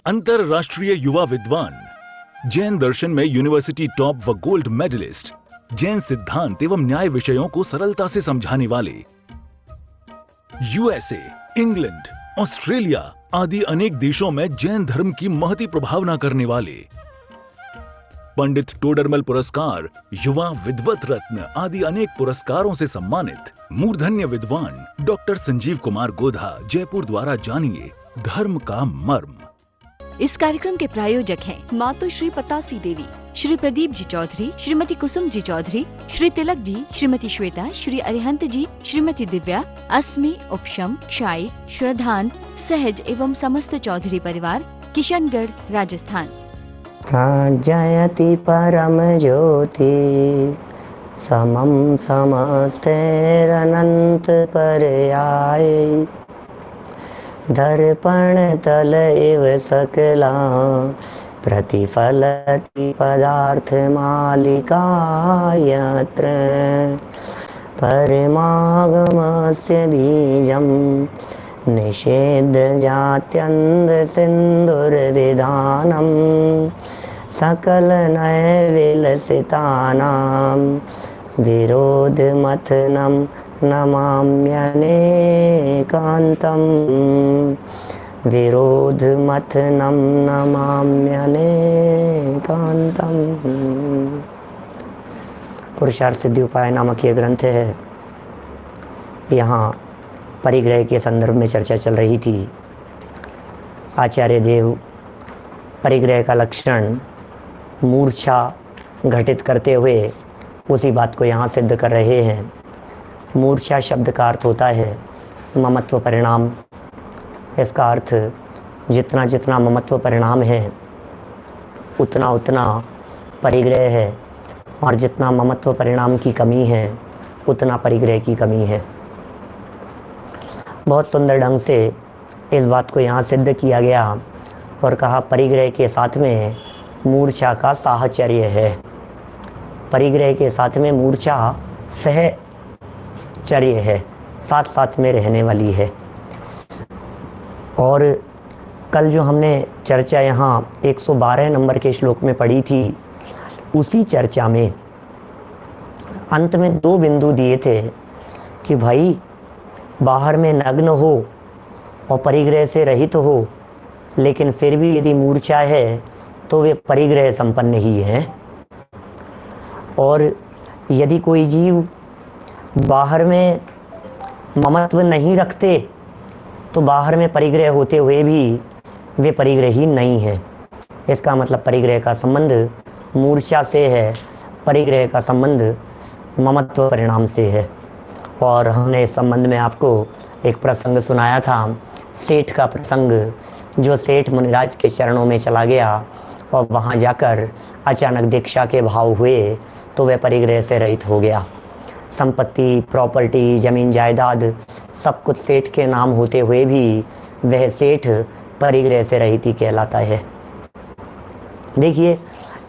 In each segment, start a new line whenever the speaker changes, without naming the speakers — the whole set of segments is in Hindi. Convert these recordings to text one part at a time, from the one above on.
अंतरराष्ट्रीय युवा विद्वान, जैन दर्शन में यूनिवर्सिटी टॉप व गोल्ड मेडलिस्ट, जैन सिद्धांत एवं न्याय विषयों को सरलता से समझाने वाले, यूएसए, इंग्लैंड, ऑस्ट्रेलिया आदि अनेक देशों में जैन धर्म की महती प्रभावना करने वाले, पंडित टोडरमल पुरस्कार, युवा विद्वत रत्न आदि अनेक पुरस्कारों से सम्मानित मूर्धन्य विद्वान डॉक्टर संजीव कुमार गोधा जयपुर द्वारा जानिए धर्म का मर्म।
इस कार्यक्रम के प्रायोजक हैं मातु श्री पतासी देवी, श्री प्रदीप जी चौधरी, श्रीमती कुसुम जी चौधरी, श्री तिलक जी, श्रीमती श्वेता, श्री अरिहंत जी, श्रीमती दिव्या, अस्मि, उपशम, क्षाई, श्रद्धान, सहज एवं समस्त चौधरी परिवार, किशनगढ़, राजस्थान।
जयति परम ज्योति समम समस्तेरनंत पर्याय दर्पण तल इव सकला प्रतिफलति पदार्थ मालिका यत्र परमागमस्य बीजं निषेध जात्यन्द सिंधुर्विधानम् सकल नय विलसितानां विरोध मथनं नमाम्यनेकान्तं विरोध मथनं नमाम्यनेकान्तं। पुरुषार्थ सिद्धि उपाय नामक ये ग्रंथ है। यहाँ परिग्रह के संदर्भ में चर्चा चल रही थी। आचार्य देव परिग्रह का लक्षण मूर्छा घटित करते हुए उसी बात को यहाँ सिद्ध कर रहे हैं। मूर्छा शब्द का अर्थ होता है ममत्व परिणाम। इसका अर्थ जितना जितना ममत्व परिणाम है उतना उतना परिग्रह है, और जितना ममत्व परिणाम की कमी है उतना परिग्रह की कमी है। बहुत सुंदर ढंग से इस बात को यहाँ सिद्ध किया गया और कहा परिग्रह के साथ में मूर्छा का साहचर्य है। परिग्रह के साथ में मूर्छा सहचर्य है, साथ साथ में रहने वाली है। और कल जो हमने चर्चा यहाँ 112 नंबर के श्लोक में पढ़ी थी, उसी चर्चा में अंत में 2 बिंदु दिए थे कि भाई बाहर में नग्न हो और परिग्रह से रहित हो, लेकिन फिर भी यदि मूर्छा है तो वे परिग्रह संपन्न ही हैं। और यदि कोई जीव बाहर में ममत्व नहीं रखते तो बाहर में परिग्रह होते हुए भी वे परिग्रही नहीं हैं। इसका मतलब परिग्रह का संबंध मूर्छा से है, परिग्रह का संबंध ममत्व परिणाम से है। और हमने इस संबंध में आपको एक प्रसंग सुनाया था, सेठ का प्रसंग, जो सेठ मुनिराज के चरणों में चला गया और वहाँ जाकर अचानक दीक्षा के भाव हुए तो वह परिग्रह से रहित हो गया। संपत्ति, प्रॉपर्टी, जमीन जायदाद सब कुछ सेठ के नाम होते हुए भी वह सेठ परिग्रह से रहित ही कहलाता है। देखिए,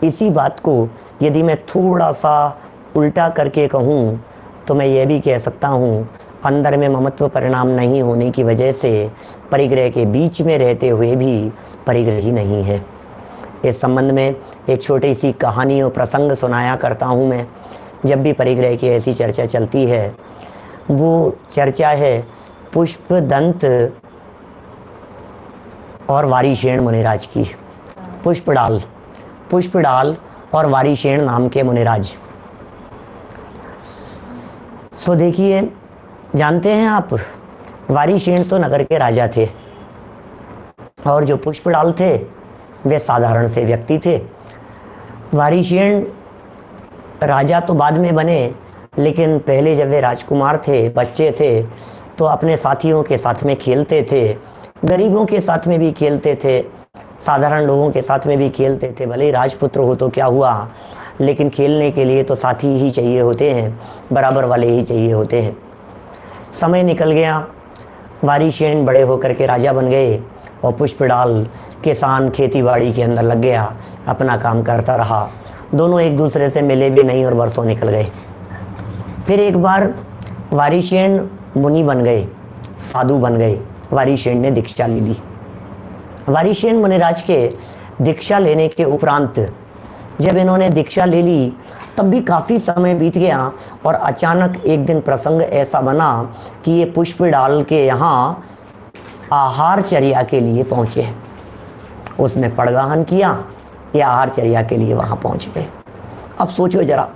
इसी बात को यदि मैं थोड़ा सा उल्टा करके कहूँ तो मैं ये भी कह सकता हूँ, अंदर में ममत्व परिणाम नहीं होने की वजह से परिग्रह के बीच में रहते हुए भी परिग्रही नहीं है। इस संबंध में एक छोटी सी कहानी और प्रसंग सुनाया करता हूँ मैं, जब भी परिग्रह की ऐसी चर्चा चलती है। वो चर्चा है पुष्पदंत और वारीशेण मुनिराज की। पुष्पडाल और वारीशेण नाम के मुनिराज। सो देखिए, जानते हैं आप, वारीशेण तो नगर के राजा थे और जो पुष्पडाल थे वे साधारण से व्यक्ति थे। वारीशेण राजा तो बाद में बने, लेकिन पहले जब वे राजकुमार थे, बच्चे थे, तो अपने साथियों के साथ में खेलते थे, गरीबों के साथ में भी खेलते थे, साधारण लोगों के साथ में भी खेलते थे। भले ही राजपुत्र हो तो क्या हुआ, लेकिन खेलने के लिए तो साथी ही चाहिए होते हैं, बराबर वाले ही चाहिए होते हैं। समय निकल गया, वारीशेण बड़े होकर के राजा बन गए और पुष्पडाल किसान खेती बाड़ी के अंदर लग गया, अपना काम करता रहा। दोनों एक दूसरे से मिले भी नहीं और वर्षों निकल गए। फिर एक बार वारीशेण मुनि बन गए, साधु बन गए। वारीशेण ने दीक्षा ले ली वारिशेन मुनिराज के दीक्षा लेने के उपरांत जब इन्होंने दीक्षा ले ली तब भी काफ़ी समय बीत गया और अचानक एक दिन प्रसंग ऐसा बना कि ये पुष्प डाल के यहाँ आहारचर्या के लिए पहुँचे। उसने पड़गाहन किया, ये आहारचर्या के लिए वहाँ पहुँच गए। अब सोचो जरा,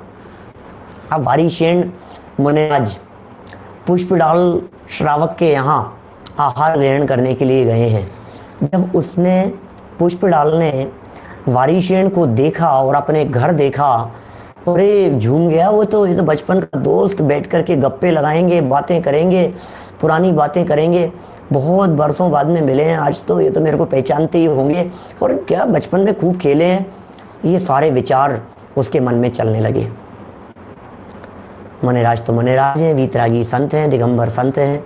अब वारिशेन मुनिराज पुष्पडाल श्रावक के यहाँ आहार ग्रहण करने के लिए गए हैं। जब उसने पुष्पडाल ने वारिशेन को देखा और अपने घर देखा, अरे झूम गया वो तो, ये तो बचपन का दोस्त, बैठ कर के गप्पे लगाएंगे, बातें करेंगे, पुरानी बातें करेंगे, बहुत बरसों बाद में मिले हैं आज, तो ये तो मेरे को पहचानते ही होंगे, और क्या बचपन में खूब खेले हैं। ये सारे विचार उसके मन में चलने लगे। मुनिराज तो मुनिराज हैं, वीतरागी संत हैं, दिगंबर संत हैं,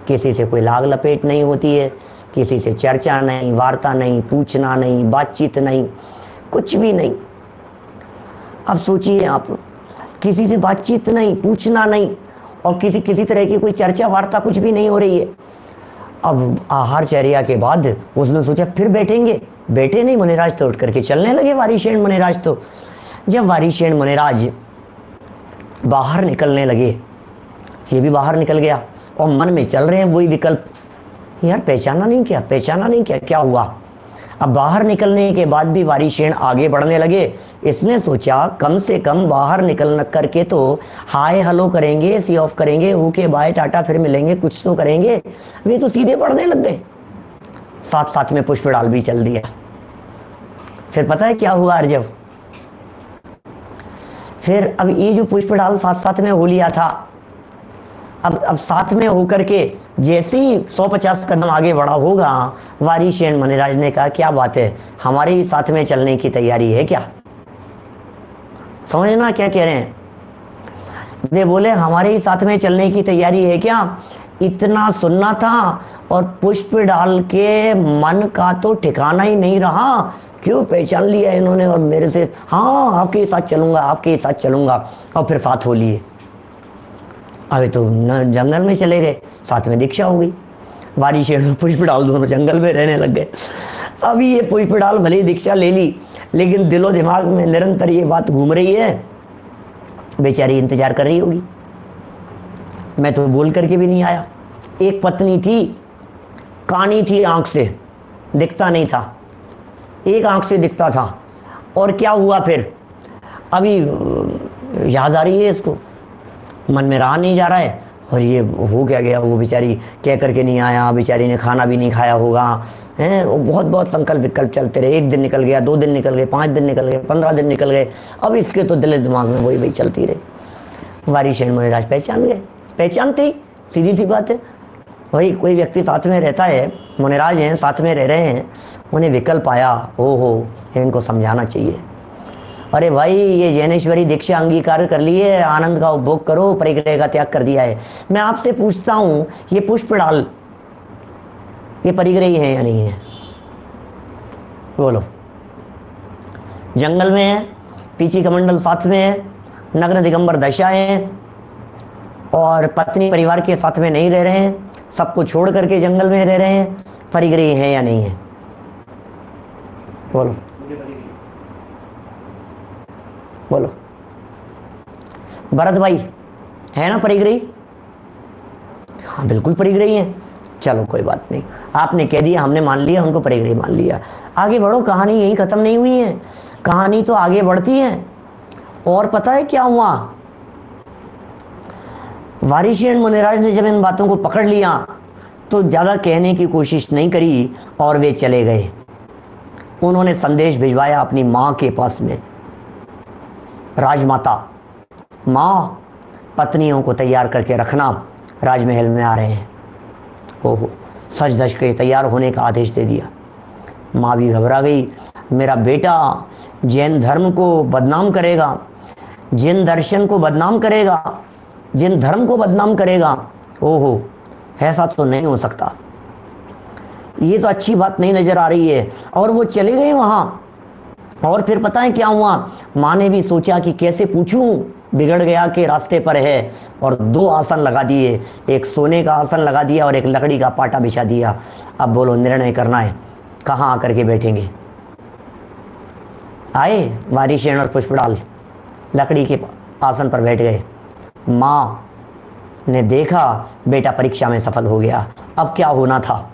किसी से कोई लाग लपेट नहीं होती है, किसी से चर्चा नहीं, वार्ता नहीं, पूछना नहीं, बातचीत नहीं, कुछ भी नहीं। अब सोचिए आप, किसी से बातचीत नहीं, पूछना नहीं, और किसी तरह की कोई चर्चा वार्ता कुछ भी नहीं हो रही है। अब आहारचर्या के बाद उसने सोचा फिर बैठेंगे, बैठे नहीं मुनिराज, तो उठ करके चलने लगे वारिशेन मुनिराज। तो जब वारिशेन मुनिराज बाहर निकलने लगे, ये भी बाहर निकल गया और मन में चल रहे हैं वही विकल्प, यार पहचाना नहीं क्या, पहचाना नहीं क्या, क्या हुआ। अब बाहर निकलने के बाद भी वारिशेन आगे बढ़ने लगे। इसने सोचा कम से कम बाहर निकल करके तो हाय हेलो करेंगे, सी ऑफ करेंगे, ओके बाय टाटा, फिर मिलेंगे, कुछ तो करेंगे। वे तो सीधे बढ़ने लग गए, साथ साथ में पुष्पडाल भी चल दिया। फिर पता है क्या हुआ अर्जव, फिर अब ये जो पुष्पडाल साथ साथ में हो लिया था, अब साथ में होकर के जैसे ही 150 कदम आगे बढ़ा होगा, वारिशेन मुनिराज ने कहा क्या बात है, हमारे ही साथ में चलने की तैयारी है क्या। समझना क्या कह रहे हैं, वे बोले हमारे ही साथ में चलने की तैयारी है क्या। इतना सुनना था और पुष्पडाल के मन का तो ठिकाना ही नहीं रहा, क्यों पहचान लिया इन्होंने और मेरे से, हाँ आपके साथ चलूंगा, आपके साथ चलूंगा, और फिर साथ हो लिए। अभी तो जंगल में चले गए, साथ में दीक्षा हो गई। वारिशेन और पुष्पडाल दोनों जंगल में रहने लग गए। अभी ये पुष्पडाल भले ही दीक्षा ले ली, लेकिन दिलो दिमाग में निरंतर ये बात घूम रही है, बेचारी इंतजार कर रही होगी, मैं तो बोल करके भी नहीं आया। एक पत्नी थी, कानी थी, आंख से दिखता नहीं था, एक आंख से दिखता था, और क्या हुआ फिर, अभी याद आ रही है इसको, मन में रहा नहीं जा रहा है, और ये हो क्या गया, वो बेचारी कह करके नहीं आया, बेचारी ने खाना भी नहीं खाया होगा, हैं, वो बहुत संकल्प विकल्प चलते रहे। 1 दिन निकल गया, 2 दिन निकल गए, 5 दिन निकल गए, 15 दिन निकल गए, अब इसके तो दिल दिमाग में वही चलती रही। वारिशेन मुनिराज पहचान गए, पहचानते ही सीधी सी बात है, वही कोई व्यक्ति साथ में रहता है, मुनिराज हैं, साथ में रह रहे हैं, उन्हें विकल्प आया, ओहो इनको समझाना चाहिए, अरे भाई ये जैनेश्वरी दीक्षा अंगीकार कर ली है, आनंद का उपभोग करो, परिग्रह का त्याग कर दिया है। मैं आपसे पूछता हूं, ये पुष्पडाल ये परिग्रही है या नहीं है, बोलो। जंगल में है, पीछे कमंडल साथ में है, नग्न दिगंबर दशा है, और पत्नी परिवार के साथ में नहीं रह रहे हैं, सबको छोड़ करके जंगल में रह रहे हैं, परिग्रही है या नहीं है, बोलो बोलो। भरत भाई है ना परिग्रही, हाँ बिल्कुल परिग्रही है, चलो कोई बात नहीं, आपने कह दिया, हमने मान लिया, उनको परिग्रही मान लिया। आगे बढ़ो, कहानी यही खत्म नहीं हुई है, कहानी तो आगे बढ़ती है। और पता है क्या हुआ, वारिशेन मुनिराज ने जब इन बातों को पकड़ लिया तो ज़्यादा कहने की कोशिश नहीं करी और वे चले गए। उन्होंने संदेश भिजवाया अपनी माँ के पास में, राजमाता, माँ पत्नियों को तैयार करके रखना, राजमहल में आ रहे हैं। ओहो, सच धज के तैयार होने का आदेश दे दिया। माँ भी घबरा गई, मेरा बेटा जैन धर्म को बदनाम करेगा, जैन दर्शन को बदनाम करेगा, जैन धर्म को बदनाम करेगा, ओहो ऐसा तो नहीं हो सकता, ये तो अच्छी बात नहीं नज़र आ रही है। और वो चले गए वहाँ। और फिर पता है क्या हुआ, माँ ने भी सोचा कि कैसे पूछूं, बिगड़ गया कि रास्ते पर है, और 2 आसन लगा दिए, एक सोने का आसन लगा दिया और एक लकड़ी का पाटा बिछा दिया। अब बोलो निर्णय करना है, कहाँ आकर के बैठेंगे। आए वारिशेन और पुष्पडाल लकड़ी के आसन पर बैठ गए। माँ ने देखा बेटा परीक्षा में सफल हो गया, अब क्या होना था।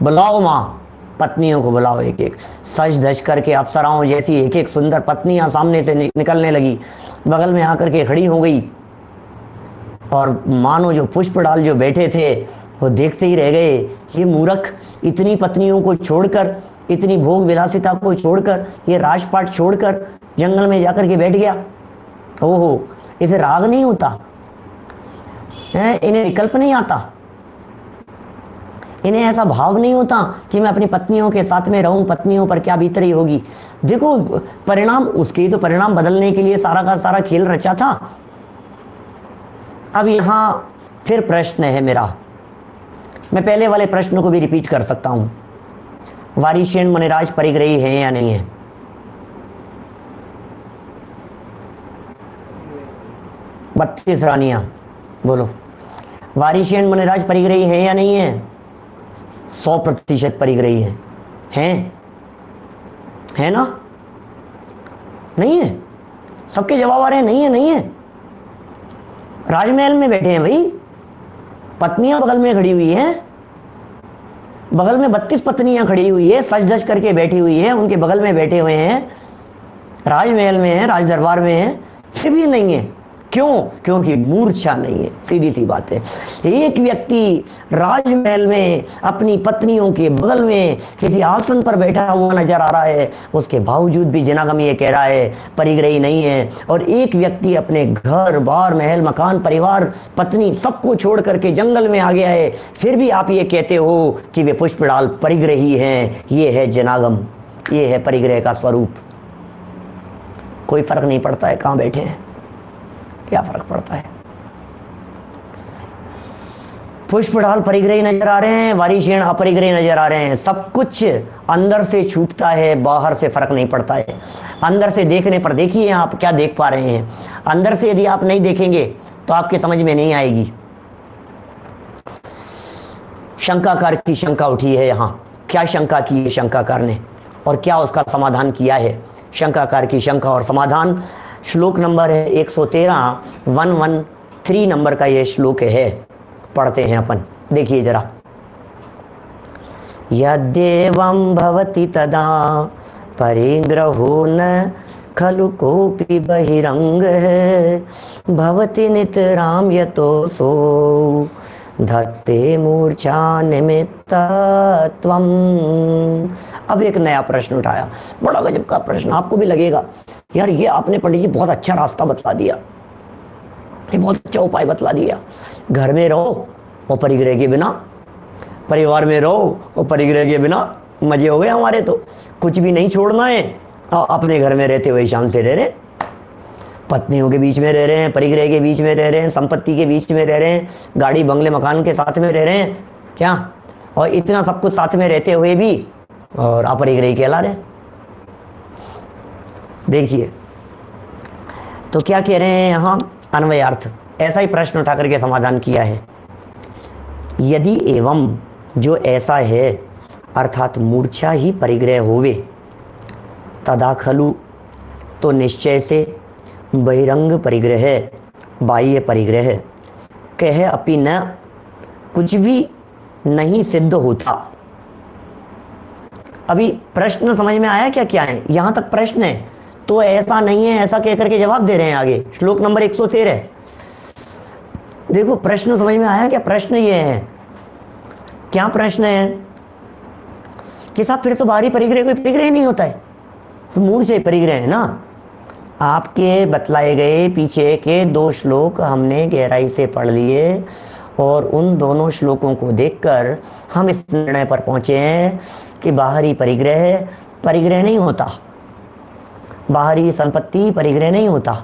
बुलाओ माँ, पत्नियों को बुलाओ। एक एक सज धज करके अप्सराओं जैसी एक एक सुंदर पत्नियां सामने से निकलने लगी, बगल में आकर के खड़ी हो गई। और मानो जो पुष्पडाल जो बैठे थे वो देखते ही रह गए, ये मूर्ख इतनी पत्नियों को छोड़कर, इतनी भोग विलासिता को छोड़कर, ये राजपाट छोड़कर जंगल में जाकर के बैठ गया। ओहो, इसे राग नहीं होता है, इन्हें विकल्प नहीं आता, इन्हें ऐसा भाव नहीं होता कि मैं अपनी पत्नियों के साथ में रहूं, पत्नियों पर क्या बीत रही होगी। देखो परिणाम, उसके तो परिणाम बदलने के लिए सारा का सारा खेल रचा था। अब यहां फिर प्रश्न है मेरा, मैं पहले वाले प्रश्न को भी रिपीट कर सकता हूं। वारिशेन मुनिराज परिग्रही हैं या नहीं है? बत्तीस रानियां बोलो, वारिशेन मुनिराज परिग्रही हैं या नहीं है? 100% परिग्रही हैं ना? नहीं है? सबके जवाब आ रहे हैं नहीं है, नहीं है। राजमहल में बैठे हैं भाई, पत्नियां बगल में खड़ी हुई हैं, बगल में 32 पत्नियां खड़ी हुई है, सज धज करके बैठी हुई है, उनके बगल में बैठे हुए हैं, राजमहल में है, राज दरबार में है, फिर भी नहीं है। क्यों? क्योंकि मूर्छा नहीं है, सीधी सी बात है। एक व्यक्ति राजमहल में अपनी पत्नियों के बगल में किसी आसन पर बैठा हुआ नजर आ रहा है, उसके बावजूद भी जनागम ये कह रहा है परिग्रही नहीं है। और एक व्यक्ति अपने घर बार महल मकान परिवार पत्नी सबको छोड़ करके जंगल में आ गया है, फिर भी आप ये कहते हो कि वे पुष्पडाल परिग्रही हैं। ये है जनागम, ये है परिग्रह का स्वरूप। कोई फर्क नहीं पड़ता है कहाँ बैठे हैं, क्या फर्क पड़ता है। पुष्पडाल परिग्रही नजर आ रहे हैं, वारिशेन अपरिग्रही नजर आ रहे हैं। सब कुछ अंदर से छूटता है, बाहर से फर्क नहीं पड़ता है। अंदर से देखने पर देखिए आप क्या देख पा रहे हैं, अंदर से यदि आप नहीं देखेंगे तो आपके समझ में नहीं आएगी। शंकाकार की शंका उठी है यहाँ, क्या शंका की है शंकाकार ने और क्या उसका समाधान किया है। शंकाकार की शंका और समाधान श्लोक नंबर है 113, 113 नंबर का ये श्लोक है, पढ़ते हैं अपन। देखिए जरा, यद्देवं भवति तदा परिग्रहो न खलु कोपि बहिरंगः भवति नितरां यतोऽसो धत्ते मूर्छा निमित्तत्वम्। अब एक नया प्रश्न उठाया, बड़ा गजब का प्रश्न। आपको भी लगेगा यार ये आपने पंडित जी बहुत अच्छा रास्ता बतला दिया, ये बहुत अच्छा उपाय बतला दिया। घर में रहो और परिग्रह के बिना, परिवार में रहो और परिग्रह के बिना, मजे हो गए हमारे तो। कुछ भी नहीं छोड़ना है, अपने घर में रहते हुए शान से रह रहे, पत्नियों के बीच में रह रहे हैं, परिग्रह के बीच में रह रहे हैं, संपत्ति के बीच में रह रहे हैं, गाड़ी बंगले मकान के साथ में रह रहे हैं क्या, और इतना सब कुछ साथ में रहते हुए भी और अपरिग्रही कहला रहे। देखिए तो क्या कह रहे हैं यहाँ, अन्वयार्थ ऐसा ही प्रश्न उठा करके समाधान किया है। यदि एवं जो ऐसा है अर्थात मूर्छा ही परिग्रह होवे, तदा खलु तो निश्चय से बहिरंग परिग्रह बाह्य परिग्रह कह अपि न कुछ भी नहीं सिद्ध होता। अभी प्रश्न समझ में आया क्या क्या है, यहां तक प्रश्न है तो ऐसा नहीं है ऐसा कह करके जवाब दे रहे हैं आगे श्लोक नंबर 113। देखो प्रश्न समझ में आया क्या, प्रश्न ये है, क्या प्रश्न है कि साहब फिर तो बाहरी परिग्रह कोई परिग्रह नहीं होता है, तो मूर्छा ही परिग्रह है ना। आपके बतलाए गए पीछे के 2 श्लोक हमने गहराई से पढ़ लिए और उन दोनों श्लोकों को देखकर हम इस निर्णय पर पहुंचे हैं कि बाहरी परिग्रह परिग्रह नहीं होता, बाहरी संपत्ति परिग्रह नहीं होता,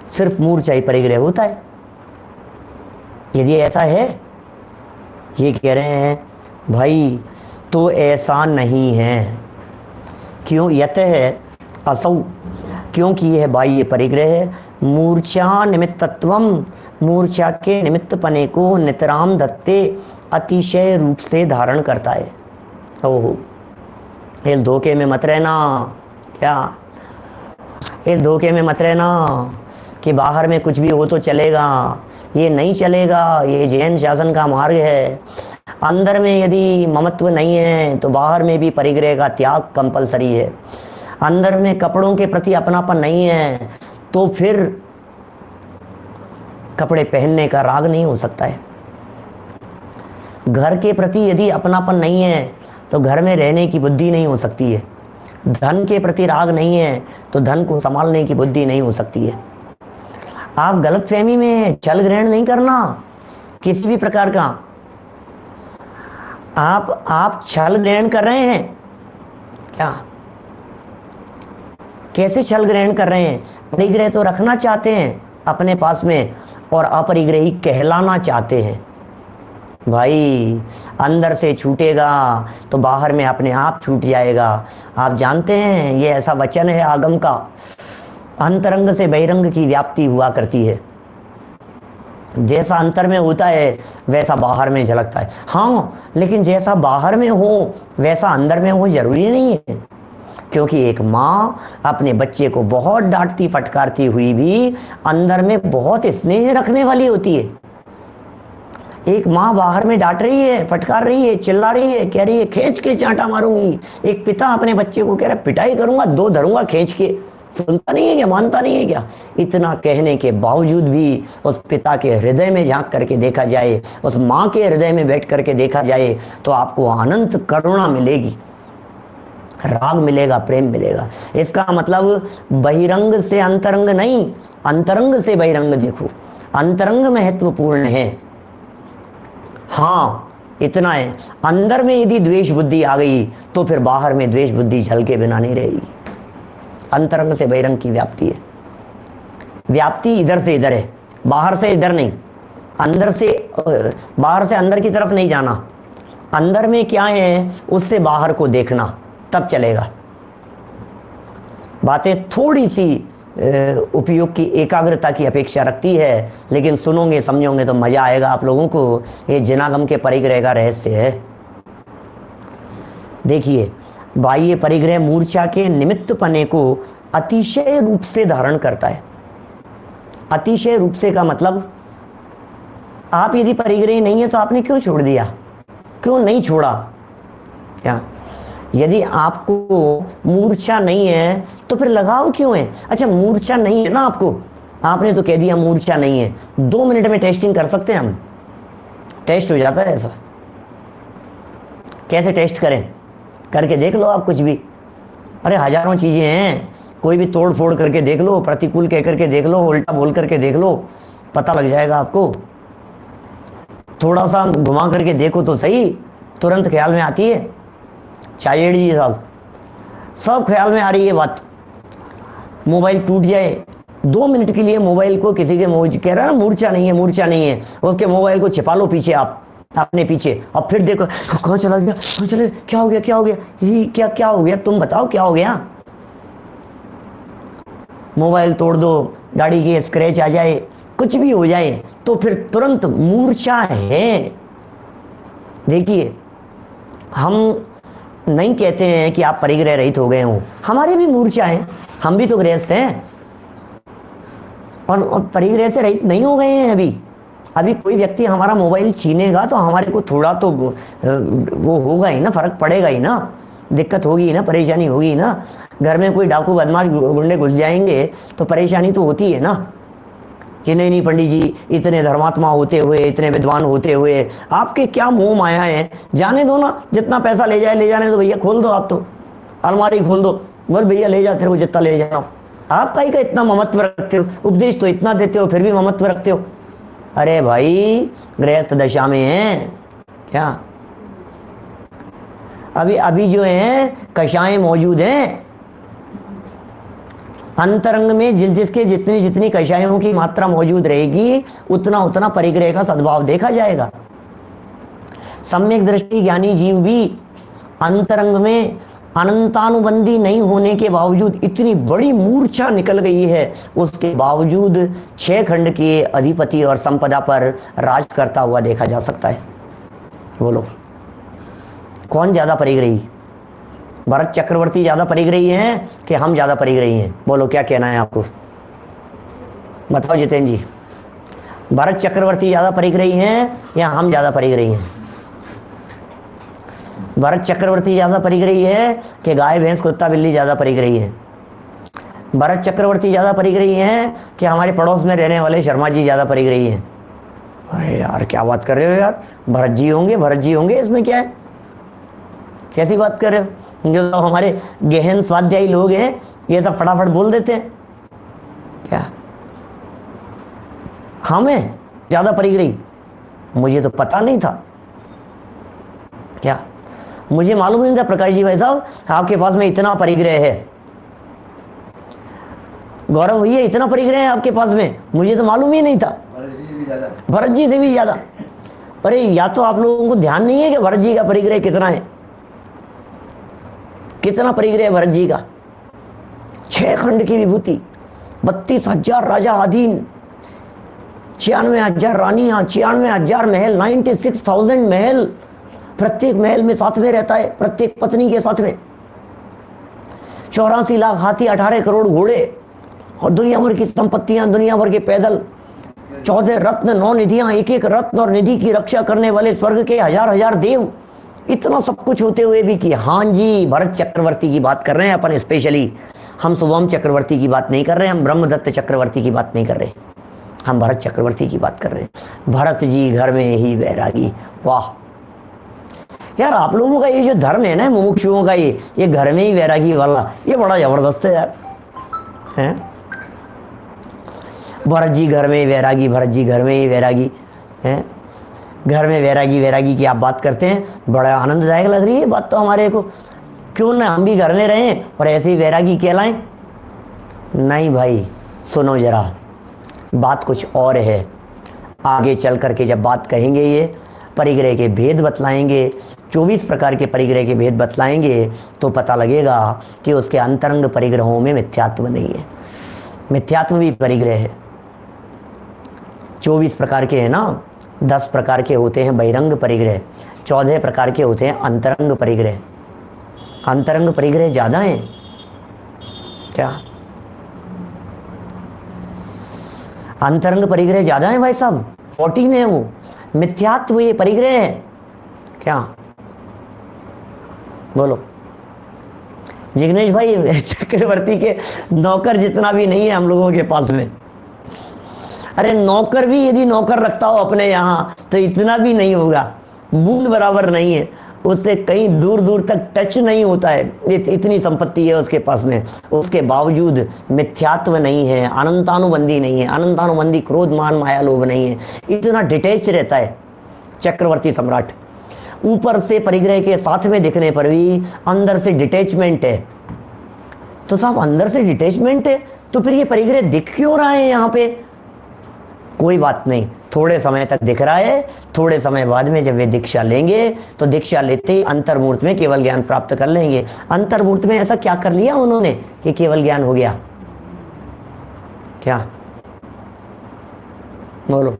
सिर्फ मूर्छा ही परिग्रह होता है। यदि ऐसा है, ये कह रहे हैं भाई तो ऐसा नहीं है। क्यों? यतः असौ, क्योंकि यह बाह्य परिग्रह मूर्छा निमित्तत्वम, मूर्छा के निमित्त पने को नितराम दत्ते अतिशय रूप से धारण करता है। ओहो, इस धोखे में मत रहना। क्या? इस धोखे में मत रहना कि बाहर में कुछ भी हो तो चलेगा। ये नहीं चलेगा। ये जैन शासन का मार्ग है। अंदर में यदि ममत्व नहीं है तो बाहर में भी परिग्रह का त्याग कंपलसरी है। अंदर में कपड़ों के प्रति अपनापन नहीं है तो फिर कपड़े पहनने का राग नहीं हो सकता है। घर के प्रति यदि अपनापन नहीं है तो घर में रहने की बुद्धि नहीं हो सकती है। धन के प्रति राग नहीं है तो धन को संभालने की बुद्धि नहीं हो सकती है। आप गलतफहमी में छल ग्रहण नहीं करना किसी भी प्रकार का। आप छल ग्रहण कर रहे हैं क्या? कैसे छल ग्रहण कर रहे हैं? परिग्रह तो रखना चाहते हैं अपने पास में और अपरिग्रही कहलाना चाहते हैं। भाई अंदर से छूटेगा तो बाहर में अपने आप छूट जाएगा। आप जानते हैं ये ऐसा वचन है आगम का, अंतरंग से बहिरंग की व्याप्ति हुआ करती है। जैसा अंतर में होता है वैसा बाहर में झलकता है। हाँ, लेकिन जैसा बाहर में हो वैसा अंदर में हो जरूरी नहीं है, क्योंकि एक माँ अपने बच्चे को बहुत डांटती फटकारती हुई भी अंदर में बहुत स्नेह रखने वाली होती है। एक माँ बाहर में डांट रही है, फटकार रही है, चिल्ला रही है, कह रही है खींच के चांटा मारूंगी। एक पिता अपने बच्चे को कह रहा है पिटाई करूंगा, 2 धरूंगा खींच के। सुनता नहीं है क्या? मानता नहीं है क्या? इतना कहने के बावजूद भी उस पिता के हृदय में झांक करके देखा जाए, उस माँ के हृदय में बैठ करके देखा जाए तो आपको अनंत करुणा मिलेगी, राग मिलेगा, प्रेम मिलेगा। इसका मतलब बहिरंग से अंतरंग नहीं, अंतरंग से बहिरंग देखो। अंतरंग महत्वपूर्ण है। हाँ, इतना है। अंदर में यदि द्वेष बुद्धि आ गई तो फिर बाहर में द्वेष बुद्धि झलके बिना नहीं रहेगी। अंतरंग से बहिरंग की व्याप्ति है। व्याप्ति इधर से इधर है, बाहर से इधर नहीं। अंदर से बाहर से अंदर की तरफ नहीं जाना। अंदर में क्या है उससे बाहर को देखना, तब चलेगा। बातें थोड़ी सी उपयोग की एकाग्रता की अपेक्षा रखती है, लेकिन सुनोगे समझोगे तो मजा आएगा आप लोगों को। ये जिनागम के परिग्रह का रहस्य है। देखिए, बाह्य परिग्रह मूर्छा के निमित्त पने को अतिशय रूप से धारण करता है। अतिशय रूप से का मतलब, आप यदि परिग्रही नहीं है तो आपने क्यों छोड़ दिया? क्यों नहीं छोड़ा? क्या यदि आपको मूर्छा नहीं है तो फिर लगाव क्यों है? अच्छा, मूर्छा नहीं है ना आपको, आपने तो कह दिया मूर्छा नहीं है। 2 मिनट में टेस्टिंग कर सकते हैं हम, टेस्ट हो जाता है ऐसा। कैसे टेस्ट करें? करके देख लो आप कुछ भी। अरे हजारों चीजें हैं, कोई भी तोड़ फोड़ करके देख लो, प्रतिकूल कह करके देख लो, उल्टा बोल करके देख लो, पता लग जाएगा आपको। थोड़ा सा घुमा करके देखो तो सही, तुरंत ख्याल में आती है। चायेड़ी जी साहब, सब ख्याल में आ रही है बात। मोबाइल टूट जाए, 2 मिनट के लिए मोबाइल को किसी के कह रहा है मूर्छा नहीं है, मूर्छा नहीं है, उसके मोबाइल को छिपा लो पीछे, आप अपने पीछे, और फिर देखो कहाँ चला गया, कहाँ चले, क्या हो गया, क्या हो गया, ये क्या हो गया, तुम बताओ क्या हो गया। मोबाइल तोड़ दो, गाड़ी की स्क्रैच आ जाए, कुछ भी हो जाए तो फिर तुरंत मूर्छा है। देखिए, हम नहीं कहते हैं कि आप परिग्रह रहित हो गए हो, हमारे भी मूर्छा है, हम भी तो गृहस्थ हैं और परिग्रह से रहित नहीं हो गए हैं। अभी कोई व्यक्ति हमारा मोबाइल छीनेगा तो हमारे को थोड़ा तो वो होगा ही ना, फर्क पड़ेगा ही ना, दिक्कत होगी ही ना, परेशानी होगी ही ना। घर में कोई डाकू बदमाश गुंडे घुस जाएंगे तो परेशानी तो होती है ना कि नहीं पंडित जी, इतने धर्मात्मा होते हुए, इतने विद्वान होते हुए आपके क्या मोह माया है, जाने दो ना, जितना पैसा ले जाने दो भैया, खोल दो, आप तो अलमारी खोल दो, बोल भैया ले जा, तेरे को जितना ले जाना। आप का इतना ममत्व रखते हो, उपदेश तो इतना देते हो फिर भी ममत्व रखते हो। अरे भाई, गृहस्थ दशा में है क्या? अभी जो है कषाएं मौजूद हैं अंतरंग में, जिसके जितनी कषायों की मात्रा मौजूद रहेगी उतना परिग्रह का सद्भाव देखा जाएगा। सम्यक दृष्टि ज्ञानी जीव भी अंतरंग में अनंतानुबंधी नहीं होने के बावजूद इतनी बड़ी मूर्छा निकल गई है, उसके बावजूद 6 खंड के अधिपति और संपदा पर राज करता हुआ देखा जा सकता है। बोलो कौन ज्यादा परिग्रही? भरत चक्रवर्ती ज्यादा परिग्रही हैं कि हम ज्यादा परिग्रही हैं? बोलो क्या कहना है आपको, बताओ जितेंद्र जी। भरत चक्रवर्ती ज्यादा परिग्रही हैं या हम ज्यादा परिग्रही हैं? भरत चक्रवर्ती ज्यादा परिग्रही है कि गाय भैंस कुत्ता बिल्ली ज्यादा परिग्रही है? भरत चक्रवर्ती ज्यादा परिग्रही हैं कि हमारे पड़ोस में रहने वाले शर्मा जी ज्यादा परिग्रही हैं? अरे यार क्या बात कर रहे हो यार, भरत जी होंगे, भरत जी होंगे, इसमें क्या है, कैसी बात कर रहे हो? जो हमारे गहन स्वाध्यायी लोग हैं ये सब फटाफट बोल देते हैं क्या हमें ज्यादा परिग्रही? मुझे तो पता नहीं था, क्या मुझे मालूम नहीं था प्रकाश जी भाई साहब आपके पास में इतना परिग्रह है। गौरव भैया इतना परिग्रह है आपके पास में, मुझे तो मालूम ही नहीं था। भरत जी से भी ज्यादा। अरे या तो आप लोगों को ध्यान नहीं है कि भरत जी का परिग्रह कितना है, कितना परिग्रह है भरत जी का? 6 खंड की विभूति, 32,000 राजा अधीन, 96,000 रानियां, 96,000 महल, 96,000 महल, प्रत्येक महल में साथ में रहता है, प्रत्येक पत्नी के साथ में 84 लाख हाथी, 18 करोड़ घोड़े और दुनिया भर की संपत्तियां, दुनिया भर के पैदल, 14 रत्न, 9 निधियां, एक एक रत्न और निधि की रक्षा करने वाले स्वर्ग के 1000 देव, इतना सब कुछ होते हुए भी कि हाँ जी भरत चक्रवर्ती की बात कर रहे हैं अपन स्पेशली। हम शुभम चक्रवर्ती की बात नहीं कर रहे, हम ब्रह्मदत्त चक्रवर्ती की बात नहीं कर रहे, हम भरत चक्रवर्ती की बात कर रहे हैं। भरत जी घर में ही वैरागी। वाह यार, आप लोगों का ये जो धर्म है ना मुमुक्षुओं का, ये घर में ही वैरागी वाला, ये बड़ा जबरदस्त है यार, हैं? भरत जी घर में ही वैरागी, भरत जी घर में ही वैरागी, हैं? घर में वैरागी, वैरागी की आप बात करते हैं, बड़ा आनंददायक लग रही है बात तो हमारे को। क्यों ना हम भी घर में रहें और ऐसे ही वैरागी कहलाएं? नहीं भाई सुनो जरा, बात कुछ और है। आगे चल करके जब बात कहेंगे, ये परिग्रह के भेद बतलाएंगे, 24 प्रकार के परिग्रह के भेद बतलाएंगे, तो पता लगेगा कि उसके अंतरंग परिग्रहों में मिथ्यात्व नहीं है। मिथ्यात्व भी परिग्रह है। 24 प्रकार के हैं ना, 10 प्रकार के होते हैं बहिरंग परिग्रह, 14 प्रकार के होते हैं अंतरंग परिग्रह। अंतरंग परिग्रह ज्यादा हैं क्या? अंतरंग परिग्रह ज्यादा है भाई साहब, 14 है वो। मिथ्यात्व ये परिग्रह है क्या? बोलो जिग्नेश भाई, चक्रवर्ती के नौकर जितना भी नहीं है हम लोगों के पास में। अरे नौकर भी यदि नौकर रखता हो अपने यहाँ तो इतना भी नहीं होगा, बूंद बराबर नहीं है, उससे कहीं दूर दूर तक टच नहीं होता है, इतनी संपत्ति है उसके पास में। उसके बावजूद मिथ्यात्व नहीं है, अनंतानुबंधी नहीं है, अनंतानुबंधी क्रोध मान माया लोभ नहीं है, इतना डिटेच रहता है चक्रवर्ती सम्राट। ऊपर से परिग्रह के साथ में दिखने पर भी अंदर से डिटेचमेंट है। तो साहब अंदर से डिटेचमेंट है तो फिर ये परिग्रह दिख क्यों रहा है यहाँ पे? कोई बात नहीं, थोड़े समय तक दिख रहा है, थोड़े समय बाद में जब वे दीक्षा लेंगे तो दीक्षा लेते ही अंतर्मूर्त में केवल ज्ञान प्राप्त कर लेंगे। अंतर्मूर्त में ऐसा क्या कर लिया उन्होंने कि केवल ज्ञान हो गया? क्या बोलो,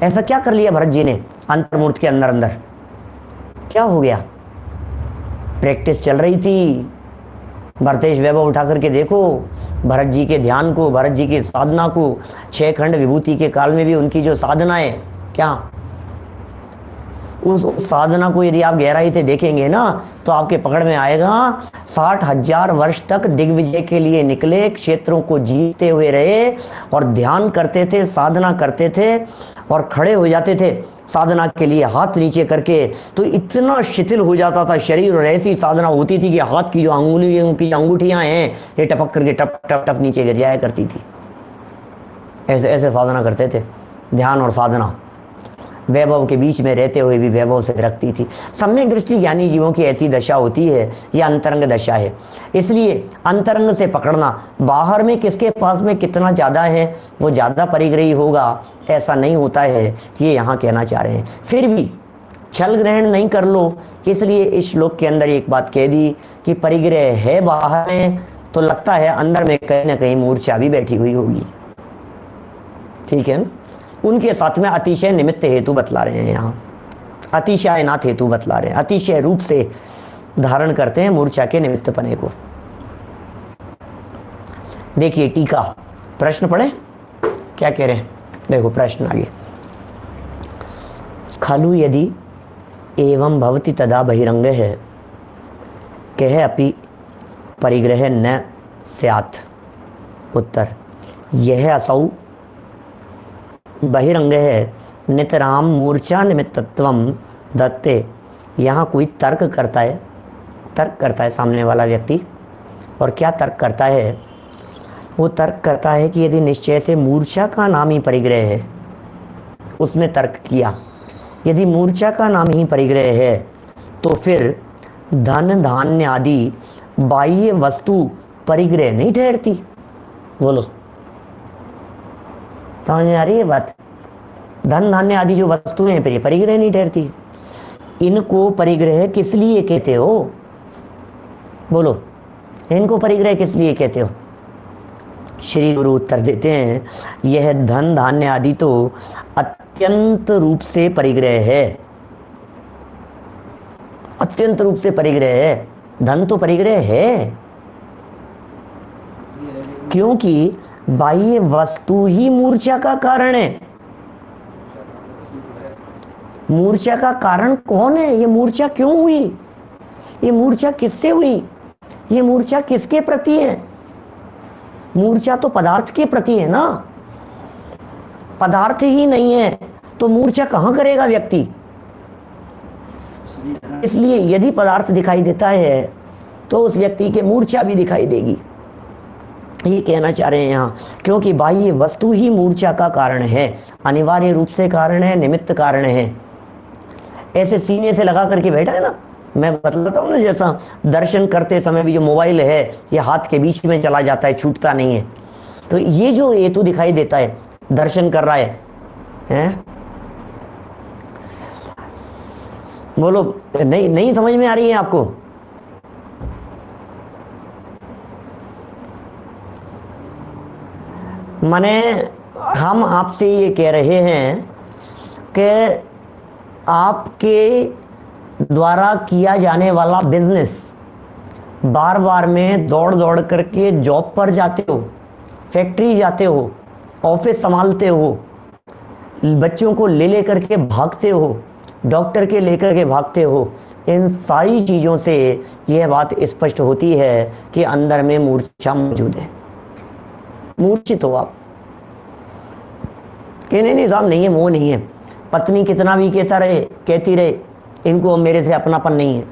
ऐसा क्या कर लिया भरत जी ने अंतर्मूर्त के अंदर? अंदर क्या हो गया? प्रैक्टिस चल रही थी। भरतेश वैभव उठा करके देखो भरत जी के ध्यान को, भरत जी की साधना को। 6 खंड विभूति के काल में भी उनकी जो साधना है, क्या उस साधना को यदि आप गहराई से देखेंगे ना तो आपके पकड़ में आएगा। 60,000 वर्ष तक दिग्विजय के लिए निकले, क्षेत्रों को जीतते हुए रहे और ध्यान करते थे, साधना करते थे और खड़े हो जाते थे साधना के लिए हाथ नीचे करके, तो इतना शिथिल हो जाता था शरीर और ऐसी साधना होती थी कि हाथ की जो अंगुलियों की अंगूठियां हैं ये टपक करके टप टप टप नीचे गिर जाया करती थी। ऐसे ऐसे साधना करते थे। ध्यान और साधना वैभव के बीच में रहते हुए भी वैभव से रखती थी। सम्यक दृष्टि ज्ञानी जीवों की ऐसी दशा होती है, यह अंतरंग दशा है। इसलिए अंतरंग से पकड़ना, बाहर में किसके पास में कितना ज़्यादा है वो ज़्यादा परिग्रही होगा ऐसा नहीं होता है, ये यहाँ कहना चाह रहे हैं। फिर भी छल ग्रहण नहीं कर लो, इसलिए इस श्लोक के अंदर एक बात कह दी कि परिग्रह है बाहर में तो लगता है अंदर में कहीं ना कहीं मूर्छा भी बैठी हुई होगी। ठीक है ना? उनके साथ में अतिशय निमित्त हेतु बतला रहे हैं, यहाँ अतिशय नाथ हेतु बतला रहे हैं। अतिशय रूप से धारण करते हैं मूर्छा के निमित्त पने को। देखिए टीका, प्रश्न पढ़े क्या कह रहे हैं, देखो प्रश्न आगे। खलु यदि एवं भवति तदा बहिरंग है कह अपि परिग्रह न स्यात्। उत्तर, यह असौ बहिरंग है नितराम मूर्छा निमित्तत्वम दत्ते। यहाँ कोई तर्क करता है सामने वाला व्यक्ति। और क्या तर्क करता है? वो तर्क करता है कि यदि निश्चय से मूर्छा का नाम ही परिग्रह है, उसने तर्क किया यदि मूर्छा का नाम ही परिग्रह है तो फिर धन धान्य आदि बाह्य वस्तु परिग्रह नहीं ठहरती। बोलो, समझ में आ रही है बात? धन धान्य आदि जो वस्तुएं हैं फिर ये परिग्रह नहीं ठहरती। इनको परिग्रह किस लिए कहते हो? बोलो, इनको परिग्रह किस लिए कहते हो? श्री गुरु उत्तर देते हैं, यह धन धान्य आदि तो अत्यंत रूप से परिग्रह है। अत्यंत रूप से परिग्रह है। धन तो परिग्रह है, क्योंकि बाह्य वस्तु ही मूर्छा का कारण है। मूर्छा का कारण कौन है? ये मूर्छा क्यों हुई? ये मूर्छा किससे हुई? ये मूर्छा किसके प्रति है? मूर्छा तो पदार्थ के प्रति है ना। पदार्थ ही नहीं है तो मूर्छा कहां करेगा व्यक्ति? इसलिए यदि पदार्थ दिखाई देता है तो उस व्यक्ति के मूर्छा भी दिखाई देगी, ये कहना चाह रहे हैं यहाँ। क्योंकि बाह्य वस्तु ही मूर्छा का कारण है, अनिवार्य रूप से कारण है, निमित्त कारण है। ऐसे सीने से लगा करके बैठा है ना, मैं बतलाता हूँ ना, जैसा दर्शन करते समय भी जो मोबाइल है ये हाथ के बीच में चला जाता है, छूटता नहीं है। तो ये जो हेतु दिखाई देता है, दर्शन कर रहा है? बोलो, नहीं समझ में आ रही है आपको? माने हम आपसे ये कह रहे हैं कि आपके द्वारा किया जाने वाला बिजनेस, बार बार में दौड़ दौड़ करके जॉब पर जाते हो, फैक्ट्री जाते हो, ऑफिस संभालते हो, बच्चों को ले करके भागते हो, डॉक्टर के लेकर के भागते हो, इन सारी चीज़ों से यह बात स्पष्ट होती है कि अंदर में मूर्छा मौजूद है। मूर्छित हो आप कि नहीं साहब नहीं है, मोह नहीं है। पत्नी कितना भी कहती रहे इनको मेरे से अपनापन नहीं है।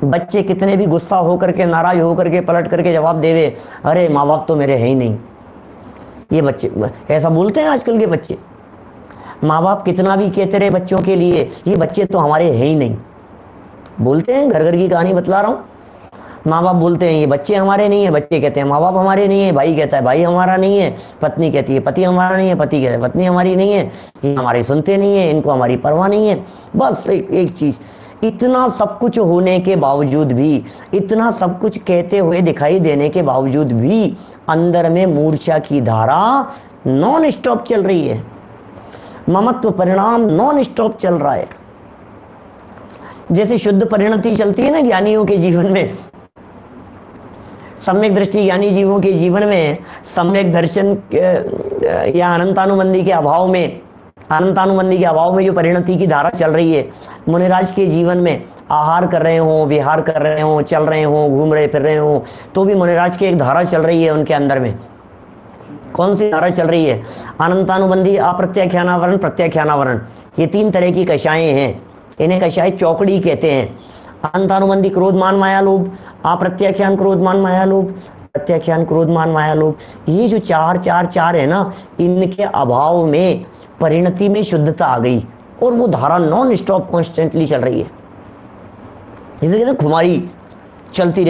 बच्चे कितने भी गुस्सा होकर के, नाराज होकर के, पलट करके जवाब देवे, अरे माँ बाप तो मेरे है ही नहीं। ये बच्चे ऐसा बोलते हैं आजकल के बच्चे। माँ बाप कितना भी कहते रहे बच्चों के लिए, ये बच्चे तो हमारे है ही नहीं। बोलते हैं, घर घर की कहानी बतला रहा हूँ। माँ बाप बोलते हैं ये बच्चे हमारे नहीं है, बच्चे कहते हैं माँ बाप हमारे नहीं है, भाई कहता है भाई हमारा नहीं है, पत्नी कहती है पति हमारा नहीं है, पति कहता है पत्नी हमारी नहीं है, ये हमारी सुनते नहीं है, इनको हमारी परवाह नहीं है। बस एक चीज़, इतना सब कुछ होने के बावजूद भी, इतना सब कुछ कहते हुए दिखाई देने के बावजूद भी अंदर में मूर्छा की धारा नॉन स्टॉप चल रही है। ममत्व परिणाम नॉन स्टॉप चल रहा है। जैसे शुद्ध परिणति चलती है ना ज्ञानियों के जीवन में, सम्यक दृष्टि ज्ञानी जीवों के जीवन में सम्यक दर्शन या अनंतानुबंधी के अभाव में जो परिणति की धारा चल रही है, मुनिराज के जीवन में आहार कर रहे हो, विहार कर रहे हो, चल रहे हो, घूम रहे फिर रहे हो, तो भी मुनिराज की एक धारा चल रही है उनके अंदर में। कौन सी धारा चल रही है? अनंतानुबंधी, अप्रत्याख्यानावरण, प्रत्याख्यानावरण। ये 3 तरह की कषाएं हैं। इन्हें कषाय चौकड़ी कहते हैं। अनंतानुबंधी क्रोध मान माया लोभ, अप्रत्याख्यान क्रोध मान माया लोभ, प्रत्याख्यान क्रोध मान माया लोभ। ये जो चार है ना, इनके अभाव में परिणति में शुद्धता आ गई और वो धारा नॉन स्टॉप कॉन्स्टेंटली चल रही है। जैसे कहते हैं खुमारी चलती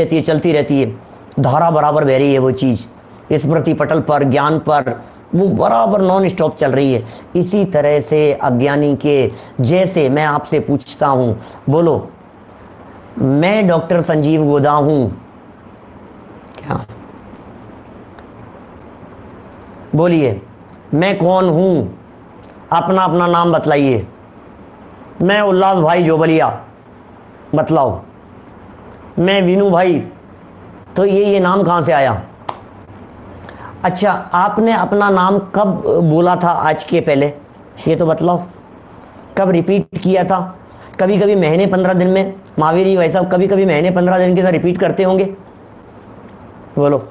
रहती है, धारा बराबर बह रही है वो चीज़, स्मृति पटल पर, ज्ञान पर, वो बराबर नॉन स्टॉप चल रही है। इसी तरह से अज्ञानी के, जैसे मैं आपसे पूछता हूँ, बोलो मैं डॉक्टर संजीव गोदा हूं क्या? बोलिए मैं कौन हूं? अपना अपना नाम बतलाइए। मैं उल्लास भाई जोबलिया, बतलाओ। मैं विनू भाई, तो ये नाम कहाँ से आया? अच्छा, आपने अपना नाम कब बोला था आज के पहले, ये तो बतलाओ, कब रिपीट किया था? कभी कभी महीने 15 दिन में, महावीर जी भाई साहब कभी कभी महीने 15 दिन के साथ रिपीट करते होंगे, बोलो।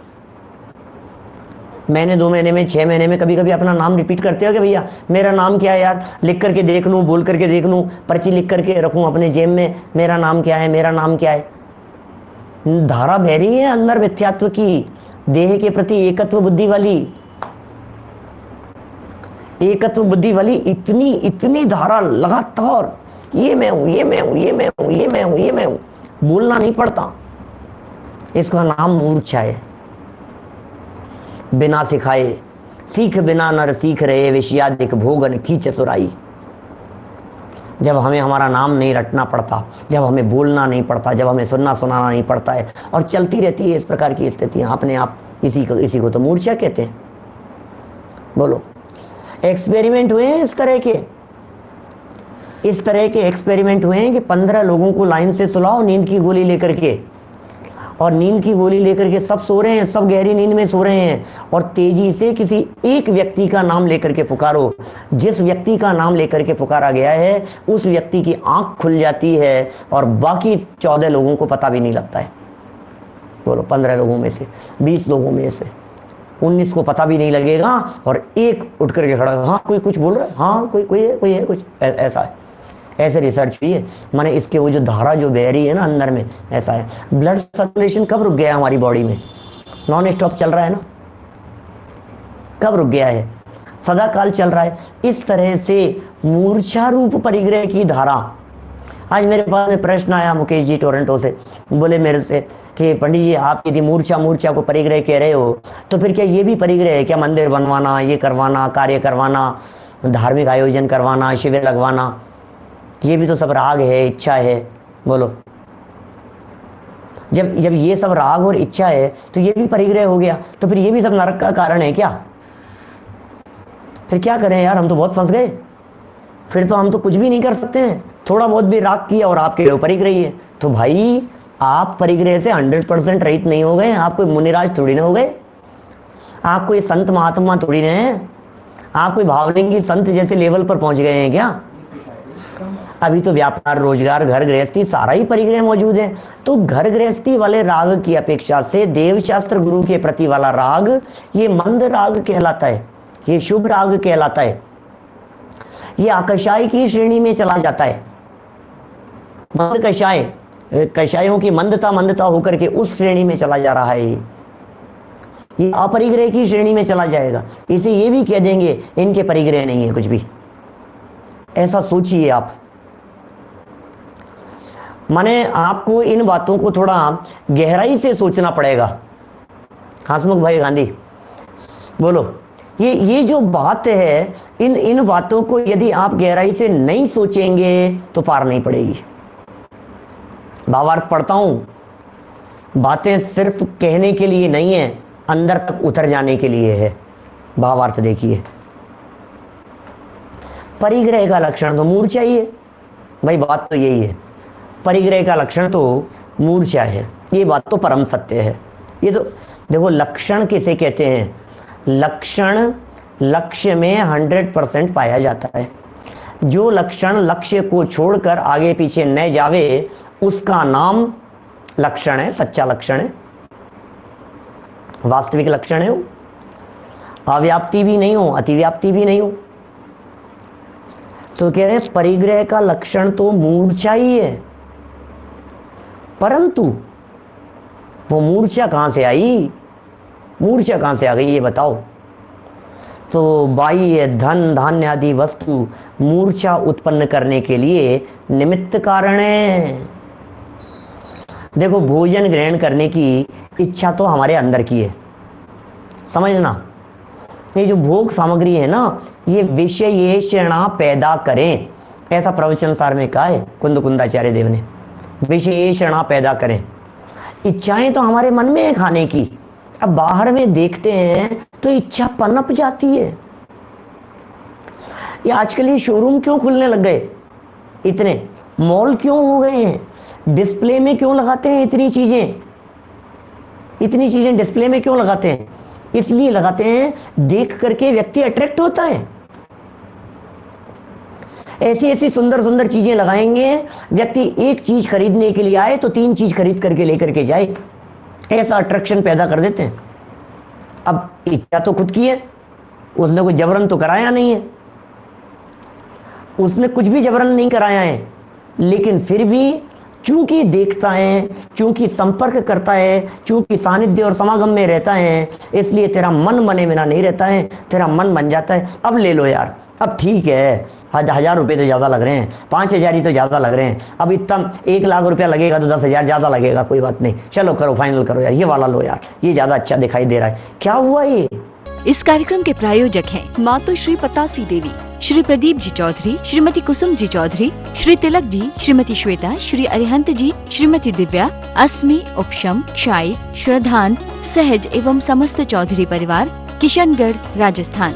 महीने 2 महीने में 6 महीने में कभी कभी अपना नाम रिपीट करते हो कि भैया मेरा नाम क्या है यार, लिख करके देख लूँ, बोल करके देख लूँ, पर्ची लिख करके रखूँ अपने जेब में, मेरा नाम क्या है, मेरा नाम क्या है। धारा बह रही है अंदर मिथ्यात्व की, देह के प्रति एकत्व बुद्धि वाली, एकत्व बुद्धि वाली इतनी इतनी धारा लगातार, ये मैं हूं, ये मैं हूं, ये मैं हूं, ये मैं हूं, ये मैं हूं, बोलना नहीं पड़ता। इसका नाम मूर्छा है। बिना सिखाए सीख बिना नर सीख रहे, विषयादिक भोगन की चतुराई। जब हमें हमारा नाम नहीं रटना पड़ता, जब हमें बोलना नहीं पड़ता, जब हमें सुनना सुनाना नहीं पड़ता है, और चलती रहती है इस प्रकार की स्थितियां अपने आप, इसी को तो मूर्छा कहते हैं। बोलो, एक्सपेरिमेंट हुए हैं इस तरह के एक्सपेरिमेंट हुए हैं कि 15 लोगों को लाइन से सुलाओ नींद की गोली लेकर के, और नींद की गोली लेकर के सब सो रहे हैं, सब गहरी नींद में सो रहे हैं, और तेजी से किसी एक व्यक्ति का नाम लेकर के पुकारो। जिस व्यक्ति का नाम लेकर के पुकारा गया है उस व्यक्ति की आंख खुल जाती है, और बाकी 14 लोगों को पता भी नहीं लगता है। बोलो, 15 लोगों में से, 20 लोगों में से 19 को पता भी नहीं लगेगा, और एक उठ करके खड़ा, हाँ कोई कुछ बोल रहा है, हाँ कोई है कुछ, ऐसा है। ऐसे रिसर्च हुई है, माने इसके वो जो धारा जो बह रही है ना अंदर में, ऐसा है। ब्लड सर्कुलेशन कब रुक गया हमारी बॉडी में? नॉन स्टॉप चल रहा है ना, कब रुक गया है? सदा काल चल रहा है। इस तरह से मूर्छा रूप परिग्रह की धारा। आज मेरे पास में प्रश्न आया मुकेश जी टोरंटो से, बोले मेरे से कि पंडित जी आप यदि मूर्छा को परिग्रह कह रहे हो तो फिर क्या ये भी परिग्रह है क्या? मंदिर बनवाना, ये करवाना, कार्य करवाना, धार्मिक आयोजन करवाना, शिविर लगवाना, ये भी तो सब राग है, इच्छा है। बोलो, जब ये सब राग और इच्छा है तो ये भी परिग्रह हो गया, तो फिर ये भी सब नरक का कारण है क्या? फिर क्या करें यार, हम तो बहुत फंस गए। फिर तो हम तो कुछ भी नहीं कर सकते हैं। थोड़ा बहुत भी राग किया और आपके लिए परिग्रह है, तो भाई आप परिग्रह से 100% रहित नहीं हो गए। आप कोई मुनिराज थोड़ी ना हो गए, आप कोई संत महात्मा थोड़ी ना है, आप कोई भावलिंगी संत जैसे लेवल पर पहुंच गए हैं क्या? अभी तो व्यापार, रोजगार, घर गृहस्थी सारा ही परिग्रह मौजूद है। तो घर गृहस्थी वाले राग की अपेक्षा से देवशास्त्र गुरु के प्रति वाला राग ये मंद राग कहलाता है, ये शुभ राग कहलाता है, ये आकषाय की श्रेणी में चला जाता है। मंद कषाय, कषायों की मंदता होकर के उस श्रेणी में चला जा रहा है। ये अपरिग्रह की श्रेणी में चला जाएगा। इसे ये भी कह देंगे इनके परिग्रह नहीं है कुछ भी। ऐसा सोचिए आप। माने आपको इन बातों को थोड़ा गहराई से सोचना पड़ेगा। हसमुख भाई गांधी, बोलो, ये जो बात है, इन बातों को यदि आप गहराई से नहीं सोचेंगे तो पार नहीं पड़ेगी। भावार्थ पढ़ता हूं, बातें सिर्फ कहने के लिए नहीं है, अंदर तक उतर जाने के लिए है। भावार्थ देखिए। परिग्रह का लक्षण तो मूर्छा ही है भाई, बात तो यही है। परिग्रह का लक्षण तो मूर्छा है, ये बात तो परम सत्य है। ये तो देखो, लक्षण किसे कहते हैं? लक्षण लक्ष्य में 100% पाया जाता है। जो लक्षण लक्ष्य को छोड़कर आगे पीछे न जावे उसका नाम लक्षण है, सच्चा लक्षण है, वास्तविक लक्षण है वो। अव्याप्ति भी नहीं हो, अतिव्याप्ति भी नहीं हो। तो कह रहे हैं परिग्रह का लक्षण तो मूर्छा ही है, परंतु वो मूर्छा कहां से आई? मूर्छा कहां से आ गई ये बताओ? तो बाह्य धन धान्य आदि वस्तु मूर्छा उत्पन्न करने के लिए निमित्त कारण है। देखो, भोजन ग्रहण करने की इच्छा तो हमारे अंदर की है, समझना। ये जो भोग सामग्री है ना, ये विषयेषणा पैदा करें, ऐसा प्रवचन सार में कहा है कुंदाचार्य देव ने। विषयेषणा पैदा करें। इच्छाएं तो हमारे मन में है खाने की, अब बाहर में देखते हैं तो इच्छा पनप जाती है। ये आजकल ये शोरूम क्यों खुलने लग गए, इतने मॉल क्यों हो गए हैं? डिस्प्ले में क्यों लगाते हैं इतनी चीजें डिस्प्ले में क्यों लगाते हैं? इसलिए लगाते हैं देख करके व्यक्ति अट्रैक्ट होता है। ऐसी ऐसी सुंदर सुंदर चीजें लगाएंगे, व्यक्ति एक चीज खरीदने के लिए आए तो 3 चीज खरीद करके लेकर के जाए, ऐसा अट्रैक्शन पैदा कर देते हैं। अब इच्छा तो खुद की है, उसने कोई जबरन तो कराया नहीं है, उसने कुछ भी जबरन नहीं कराया है, लेकिन फिर भी चूंकि देखता है, चूंकि संपर्क करता है, चूंकि सानिध्य और समागम में रहता है, इसलिए तेरा मन मने बिना नहीं रहता है, तेरा मन बन जाता है। अब ले लो यार, अब ठीक है, 1000 रुपये तो ज़्यादा लग रहे हैं, 5000 ही तो ज़्यादा लग रहे हैं, अब इतना 1 लाख रुपया लगेगा तो 10,000 ज़्यादा लगेगा, कोई बात नहीं, चलो करो, फाइनल करो यार, ये वाला लो यार, ये ज़्यादा अच्छा दिखाई दे रहा है। क्या हुआ ये?
इस कार्यक्रम के प्रायोजक हैं मातु श्री पतासी देवी, श्री प्रदीप जी चौधरी, श्रीमती कुसुम जी चौधरी, श्री तिलक जी, श्रीमती श्वेता, श्री अरिहंत जी, श्रीमती दिव्या, अस्मि, उपशम, क्षाई, श्रद्धान, सहज एवं समस्त चौधरी परिवार, किशनगढ़, राजस्थान।